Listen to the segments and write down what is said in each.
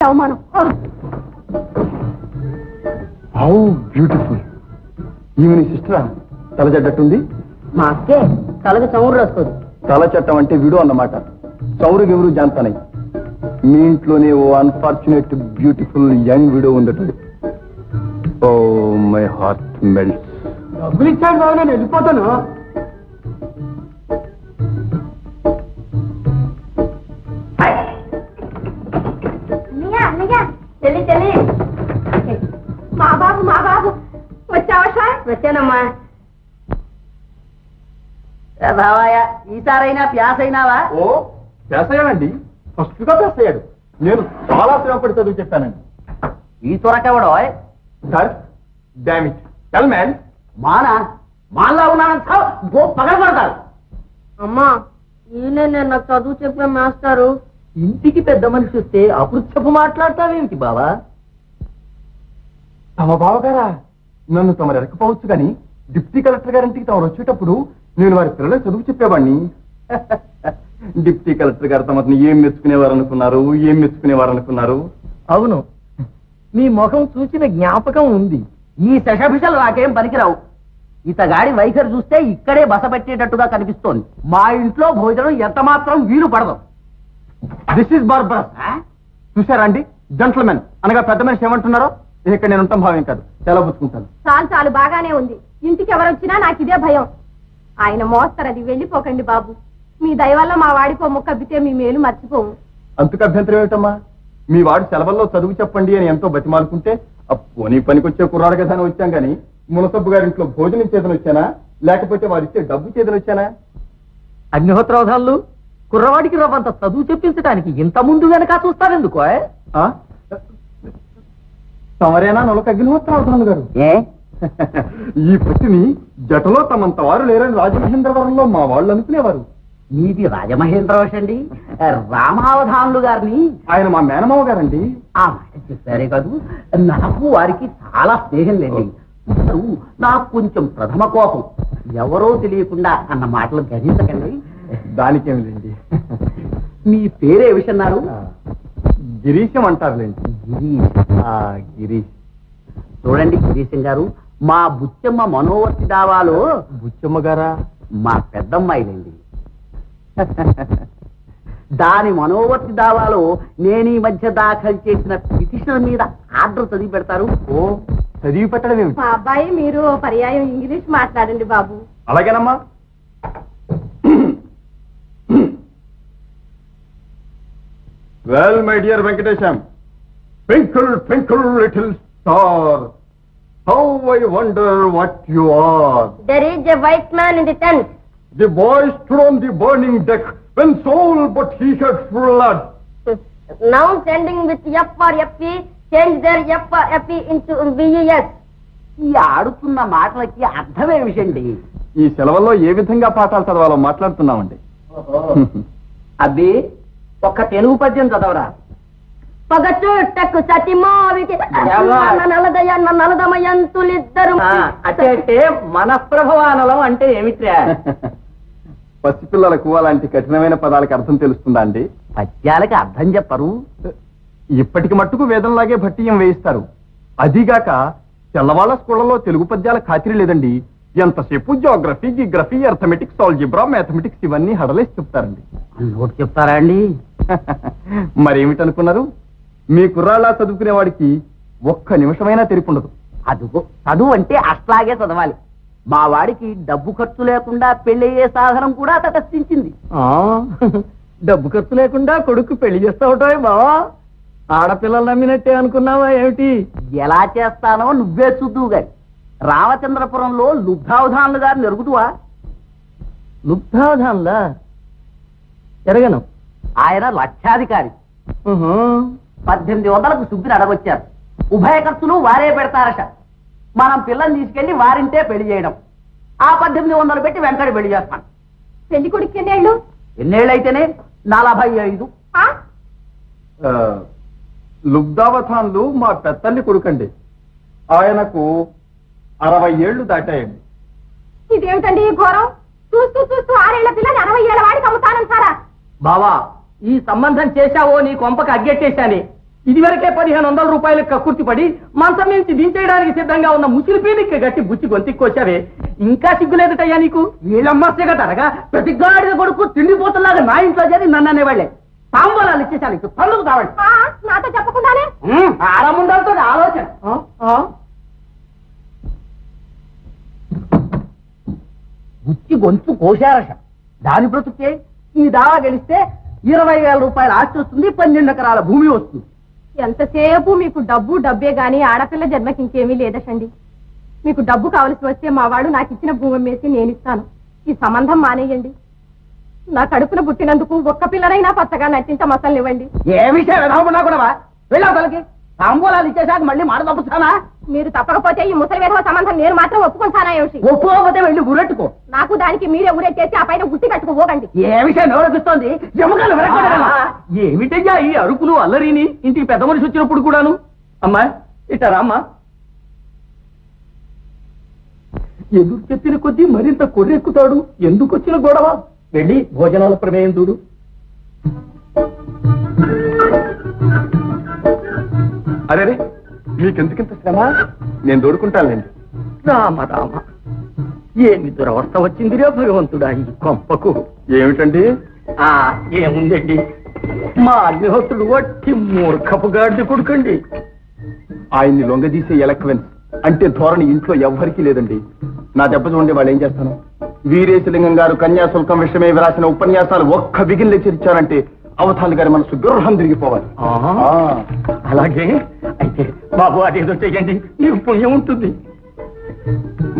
అవమానం. How beautiful. ఈమె నీ సిస్టరా? తల చెడ్డట్టుంది. మా అక్కే తలకు చమురు రాసుకోదు. తల చట్టం అంటే విడు అన్నమాట. చౌరు గివురు జాంతానై. మీ ఇంట్లోనే ఓ అన్ఫార్చునేట్ బ్యూటిఫుల్ యంగ్ విడో ఉండటం. Oh my heart melts. డబ్బులు ఇచ్చాడు బాబు, నేను వెళ్ళిపోతాను. చెల్లి చెల్లి, మా బాబు వచ్చావా? వచ్చానమ్మా. బావాయ, ఈసారైనా ప్యాస్ అయినావా? ఓ పేసయ్యానండి, ఫస్ట్ గా పేసయ్యాడు. నేను చాలా శ్రమపడి చదువు చెప్పానండి. ఈ త్వరకెవడో సార్ డామిట్ టెల్ మ్యాన్. మాలా ఉన్నానంత పగలబడతాడు. అమ్మా, ఈయనే నేను నాకు చదువు చెప్పే మాస్టారు. ఇంటికి పెద్ద మనిషి వస్తే అపృచ్ఛపు మాట్లాడతావేమిటి బావా? తమ బావగారా? నన్ను తమరు ఎరకపోవచ్చు కానీ డిప్యూటీ కలెక్టర్ గారింటికి తమరు వచ్చేటప్పుడు నేను వారి పిల్లలకు చదువు చెప్పేవాడిని. డిప్యూటీ కలెక్టర్ గారు తమని ఏం మెచ్చుకునేవారు అనుకున్నారు? అవును, మీ ముఖం చూసిన జ్ఞాపకం ఉంది. ఈ శశభిషలు నాకేం పనికిరావు. ఇతగాడి వైఖరి చూస్తే ఇక్కడే బస పెట్టేటట్టుగా కనిపిస్తోంది. మా ఇంట్లో భోజనం ఎంత మాత్రం వీలు పడదు. This is barbarous. చూసారా అండి, జెంట్లమెన్ అనగా పెద్ద మనిషి ఏమంటున్నారో? ఇక్కడ నేను ఉంటాం భావ్యం కాదు, సెలవు పుచ్చుకుంటాను. చాలు బాగానే ఉంది. ఇంటికి ఎవరొచ్చినా నాకు ఇదే భయం. ఆయన మోస్తారది, వెళ్ళిపోకండి బాబు. మీ దయ వల్ల మా వాడికో ముక్క అబ్బితే మీ మేలు మర్చిపోము. అంతకు అభ్యంతరం ఏమిటమ్మా? మీ వాడు సెలవుల్లో చదువు చెప్పండి అని ఎంతో బతిమాలుకుంటే పోనీ పనికొచ్చే కుర్రాడు కదా అని వచ్చాం గాని మునసబ్బు గారింట్లో భోజనం చేతను వచ్చానా, లేకపోతే వారిచ్చే డబ్బు చేతను వచ్చానా? అగ్నిహోత్రవధాలు కుర్రవాడికి రవ్వంత చదువు చెప్పించడానికి ఇంత ముందు వెనక చూస్తారెందుకో? తమరేనా నొలక అగ్నిహోత్రవధాలు గారు? ఈ పట్టిని జటలో తమంత వారు లేరని రాజమహేంద్రవరంలో మా వాళ్ళు అనుకునేవారు. మీది రాజమహేంద్రవశండి. రామావధానులు గారిని ఆయన మా మేనమావ గారండి. ఆ మాట చెప్పారే కాదు, నాకు వారికి చాలా స్నేహం లేదు. నాకు కొంచెం ప్రథమ కోపం. ఎవరో తెలియకుండా అన్న మాటలు గణించకండి. దానికేమి లేండి. మీ పేరే విషన్నారు? గిరీశం అంటారులేండి. గిరీష్. చూడండి గిరీశం గారు, మా బుచ్చమ్మ మనోవర్తి దావాలో. బుచ్చమ్మ గారా? మా పెద్దమ్మాయిలేండి. దాని మనోవర్తి దావాలో నేను ఈ మధ్య దాఖలు చేసిన పిటిషన్ మీద ఆర్డర్ చదివి పెడతారు. ఓ, చదివి పెట్టడం ఏమిటి? మా అబ్బాయి మీరు పర్యాయం ఇంగ్లీష్ మాట్లాడండి బాబు. అలాగేనమ్మా. Well my dear Venkatesham, twinkle twinkle little star, how I wonder what you are. There is a white man in the tent. The boy stood on the burning deck when soul but he had flood. Now sending with F for FP, change their F for FP into VES. ఈ ఆడుతున్న మాటలకి అర్థమేమిటండి? ఈ సెలవుల్లో ఏ విధంగా పాఠాలు చదవాలో మాట్లాడుతున్నామండి. అబ్బి, ఒక్క తెలుగు పద్యం చదవరా? పగచుట్టకు సతిమావికి నలదమయంతులిద్దరు. అంటే మనఃప్రభవానలం అంటే ఏమిట్రా? పసిపిల్లలకు అలాంటి కఠినమైన పదాలకు అర్థం తెలుస్తుందా అండి? పద్యాలకి అర్థం చెప్పరు. ఇప్పటికి మట్టుకు వేదంలాగే భట్టీయం వేయిస్తారు. అదిగాక తెల్లవాళ్ల స్కూళ్లలో తెలుగు పద్యాల ఖాతిరి లేదండి. ఎంతసేపు జియోగ్రఫీ, జిగ్రఫీ, అర్థమెటిక్స్, ఆల్జిబ్రా, మ్యాథమెటిక్స్ ఇవన్నీ హడలేసి చెప్తారండి. నోటి చెప్తారా అండి? మరేమిటనుకున్నారు? మీ కుర్రాళ్ళ చదువుకునేవాడికి ఒక్క నిమిషమైనా తెరిపుండదు. అదుగో, చదువు అంటే అట్లాగే చదవాలి. మా వాడికి డబ్బు ఖర్చు లేకుండా పెళ్ళయ్యే సాధనం కూడా తటస్థించింది. డబ్బు ఖర్చు లేకుండా కొడుకు పెళ్లి చేస్తావుటాయి బావా? ఆడపిల్లలు నమ్మినట్టే అనుకున్నావా ఏమిటి? ఎలా చేస్తానో నువ్వే చూద్దువు గారి. రామచంద్రపురంలో లుబ్ధావధానులు గారిని ఎరుగుదువా? లుబ్ధావధానులా? ఎరగను. ఆయన లక్షాధికారి. 1800కు సుబ్బిని అడగొచ్చారు. ఉభయ ఖర్చులు వారే పెడతారట. మనం పిల్లల్ని తీసుకెళ్లి వారింటే పెళ్లి చేయడం. ఆ 1800 పెట్టి వెంకట పెళ్లి చేస్తాం. పెళ్లి కొడుకు ఎన్నేళ్ళు? ఎన్నేళ్ళైతేనే 45. లుబ్ధావధాన్లు మా పెద్దల్ని కొడుకండి. ఆయనకు 60 ఏళ్లు దాటాయండి. ఇదేమిటండి ఈ ఘోరం? చూస్తూ 6 ఏళ్ల పిల్లని 60 ఏళ్ల వాడికి అమ్ముతానంటారా? బావా, ఈ సంబంధం చేశావో నీ కొంపకి అగ్గెట్టేశాని. ఇదివరకే 1500 రూపాయలకు కక్కుర్తి పడి మంచం నుంచి దించేయడానికి సిద్ధంగా ఉన్న ముసిలి పీలికి గట్టి బుచ్చి గొంతిక్కొచ్చావే. ఇంకా సిగ్గులేదటయ్యా నీకు? వీళ్ళమ్మస్తే కదరగా ప్రతి గాడిద కొడుకు తిండిపోతులాగా నా ఇంట్లో చేరి నన్ను అనేవాళ్లే. తాంబూలాలు ఇచ్చేసాను, ఇప్పుడు పనులకు కావాలి. నాతో చెప్పకుండానే ఆడముండాలతో ఆలోచన. బుచ్చి గొంతు కోశారష. దాని బ్రతుకే ఈ దావా గెలిస్తే 20,000 రూపాయల ఆస్తి వస్తుంది, 12 ఎకరాల భూమి వస్తుంది. ఎంతసేపు మీకు డబ్బే గాని ఆడపిల్ల జన్మకి ఇంకేమీ లేదటండి. మీకు డబ్బు కావలసి వస్తే మా వాడు నాకు ఇచ్చిన భూమి వేసి నేను ఇస్తాను. ఈ సంబంధం మానేయండి. నా కడుపున పుట్టినందుకు ఒక్క పిల్లనైనా పచ్చగా నటించ మసల్నివ్వండి. ఏ విషయం విధమన్నా కూడా వెళ్ళవతలకి. తాంబూలాలు ఇచ్చేసాక మళ్ళీ మాట తప్పుతానా? మీరు తప్పకపోతే ఈ ముసలి వేధవ సంబంధం నేను మాత్రం ఒప్పుకుంటానా ఏమిటి? ఒప్పుకోకపోతే వెళ్ళి ఊరెట్టుకో. నాకు దానికి మీరే ఊరెట్టేసి ఆ పైన గుట్టి కట్టుకోకండి. ఏ విషయం నోరపిస్తోంది? ఎముకలు విరగొట్టగలవా? ఏమిటయ్యా ఈ అరుపులు అల్లరిని? ఇంటికి పెద్ద మనిషి వచ్చినప్పుడు కూడాను. అమ్మా ఇట్టారా అమ్మా? ఎదురు చెప్పిన కొద్దీ మరింత కొర్రెక్కుతాడు. ఎందుకు వచ్చిన గొడవ? వెళ్ళి భోజనాల ప్రమేయం చూడు. అరే మీకెందుకింత శ్రమ? నేను దోడుకుంటానులేండి. రామ రామ, ఏమి దురవస్థ వచ్చిందిరా భగవంతుడా ఈ కొంపకు. ఏమిటండి? ఏముందండి, మా అగ్నిహోత్రుడు వట్టి మూర్ఖపు గాడిద కొడుకండి. ఆయన్ని లొంగదీసే ఎలక్వెన్స్ అంటే ధోరణి ఇంట్లో ఎవ్వరికీ లేదండి. నా దెబ్బ చూడండి, వాళ్ళు ఏం చేస్తాను. వీరేశలింగం గారు కన్యాశుల్కం విషయమే రాసిన ఉపన్యాసాలు ఒక్క బిగిన్ లెక్చర్ ఇచ్చారంటే అవధాని గారి మనసు గృహం తిరిగిపోవాలి. అలాగే అయితే బాబు అదేదో చెయ్యండి, నీకు పుణ్యం ఉంటుంది.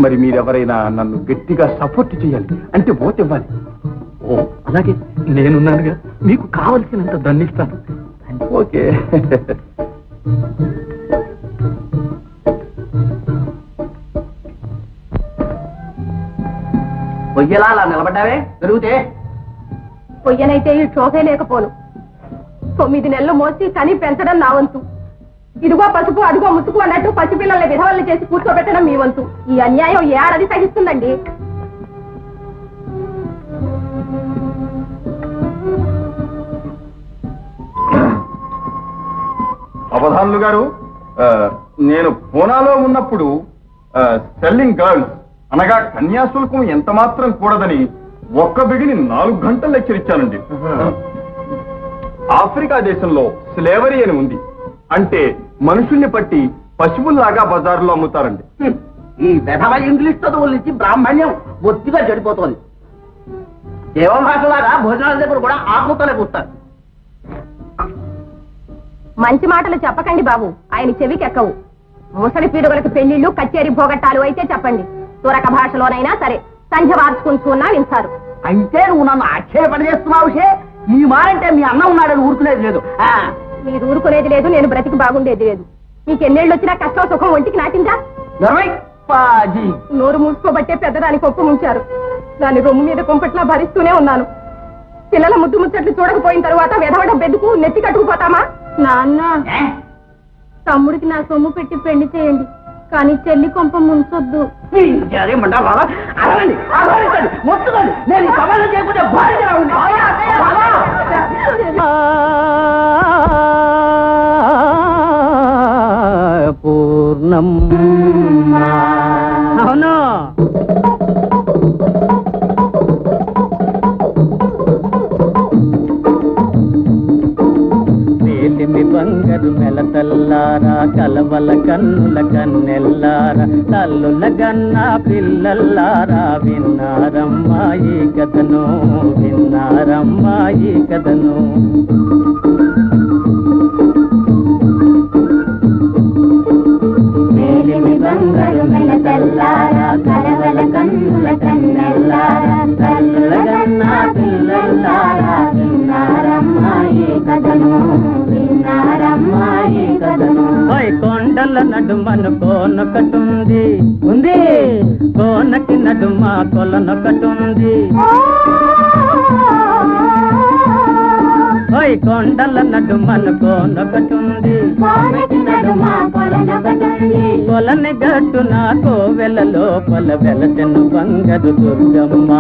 మరి మీరెవరైనా నన్ను గట్టిగా సపోర్ట్ చేయాలి, అంటే ఓట్ ఇవ్వాలి. ఓ అలాగే, నేనున్నానుగా, మీకు కావలసినంత దండిస్తాను. ఓకే. పొయ్యలా అలా నిలబడ్డావే? పెరుగుతే పొయ్యనైతే ఈ చోకే లేకపోను. 9 నెలలు మోసి కని పెంచడం నా వంతు. ఇదిగో పసుపు అడుగో ముసుగు అన్నట్టు పసిపిల్లల్ని విధవల్ని చేసి కూర్చోబెట్టడం మీ వంతు. ఈ అన్యాయం ఏ ఆడది సహిస్తుందండి? అవధానులు గారు, నేను పూనాలో ఉన్నప్పుడు సెల్లింగ్ గర్ల్స్ అనగా కన్యాశుల్కం ఎంత మాత్రం కూడదని ఒక్క బిగిని 4 గంటలు లెక్చర్ ఇచ్చానండి. ఆఫ్రికా దేశంలో స్లేవరీ అని ఉంది. అంటే మనుషుల్ని పట్టి పశువుల్లాగా బజారులో అమ్ముతారండి. ఈ విధవ ఇంగ్లీష్ చదువుల నుంచి బ్రాహ్మణ్యం బొత్తిగా చెడిపోతోంది. దేవభాషలాగా భోజనాల దగ్గర కూడా ఆకుతలే కూస్తారు. మంచి మాటలు చెప్పకండి బాబు, ఆయన చెవికెక్కవు. ముసలి పీడుగలకు పెళ్లిళ్లు కచేరీ భోగట్టాలు అయితే చెప్పండి. తురక భాషలోనైనా సరే సంధ్య వార్చుకుంటున్నా వింటారు. అంటే నువ్వు నన్ను ఆక్షేపణ చేస్తున్నావు. ఈ మారంటే మీ అన్న ఉన్నాడని ఊరుకునేది లేదు. మీరు ఊరుకునేది లేదు, నేను బ్రతికి బాగుండేది లేదు. మీకు ఎన్నేళ్ళు వచ్చినా కష్టం సుఖం ఒంటికి నాటిందా? నోరు మూసుకోబట్టే పెద్దదాని కొప్పు ముంచారు. దాని రొమ్ము మీద కొంపట్లా భరిస్తూనే ఉన్నాను. పిల్లల ముద్దు ముచ్చట్లు చూడకపోయిన తరువాత వెధవడ బెద్దుకు నెత్తి కట్టుకుపోతామా? నాన్న, తమ్ముడికి నా సొమ్ము పెట్టి పెళ్లి చేయండి, కానీ చెల్లి కొంప ముంచొద్దు. నేను సమాధానం చేయకపోతే పూర్ణం. అవును, వేలిమి బంగారు నెలతల్లారా, కలవల కన్నుల కన్నెల్లారా, తల్లుల గన్న పిల్లల్లారా, విన్నారమ్మా ఈ కథను, విన్నారమ్మా ఈ కథను. బంగారు నెలతల్లారా, కలవల కన్నుల కన్నెల్లారా, తల్లుల గన్న పిల్లల్లారా, విన్నారమ్మా ఈ కథను, విన్నారమ్మా ఈ కథను. కొండల నడుమను కోనొకటుంది ఉంది, కోనకి నడుమ కొలనొకటుంది. కొండల నడుమను కోనొకటుంది, కొలని గట్టు నా కోవెల లోపల వెలచెను బంగారు దుర్గమ్మ,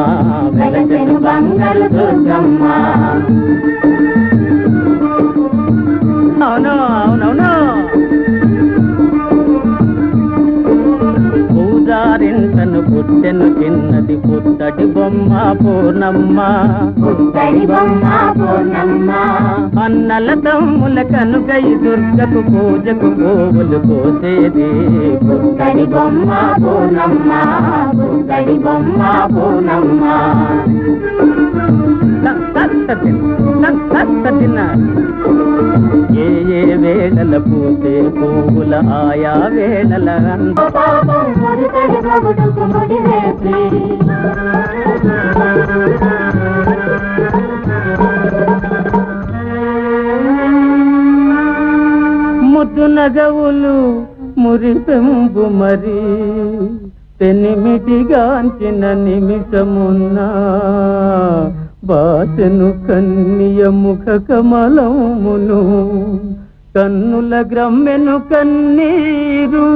వెలచెను బంగారు దుర్గమ్మ. అవును అవునవును. పూజారింటను పుట్టెను చిన్నది పుత్తడి బొమ్మ పూర్ణమ్మ. అన్నల తమ్ముల కనుకై దుర్గకు పూజకు పువ్వులు కోసేది పుత్తడి బొమ్మ పూర్ణమ్మ. పుత్తడి బొమ్మ పూర్ణమ్మ. ఏ ఏ వేళల పూసే పువ్వుల ఆయా వేళల ముద్దు నగవులు మురిపెంబు మరి పెనిమిటిగాంచిన నిమిషమున్నా బాసెను కన్నియ ముఖ కమలమును కన్నుల గ్రమ్మెను కన్నీరు.